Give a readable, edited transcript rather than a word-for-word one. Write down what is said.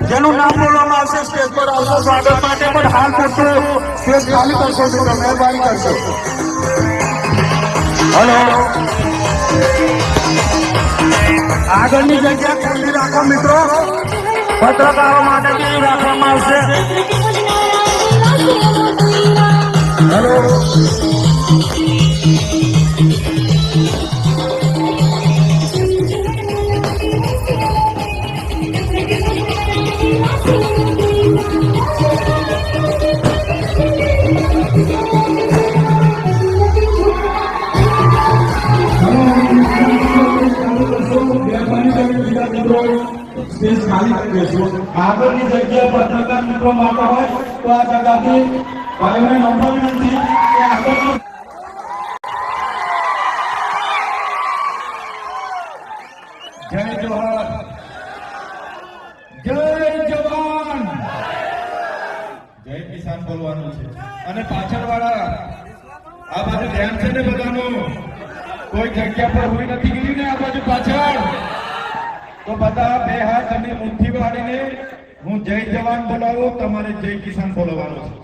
જેનું નામ બોલવામાં આવશે સ્ટેજ પર આવશે સ્વાગત માટે પણ હાલ કરશો સ્ટેજ ખાલી કરશો મિત્રો મહેરબાની કરશો હલો આગળની જગ્યા ખુલ્લી રાખો મિત્રો પત્રકારો માટે બી રાખવામાં આવશે હલો આગળની જગ્યા પત્રકાર મિત્રો માટે હોય તો આ જગ્યાથી ભાઈઓને નંબર વિનંતી કે આગળની જય જોહર જય જવાન જય કિસાન બોલવાનું છે અને પાછળ વાળા આ બાજુ ધ્યાન છે ને બધાનું કોઈ જગ્યા પર હોય નથી ગયું ને આ બાજુ પાછળ તો બધા બે હાથ અને મુઠ્ઠી વાળીને હું જય જવાન બોલાવું તમારે જય કિસાન બોલવાનું છે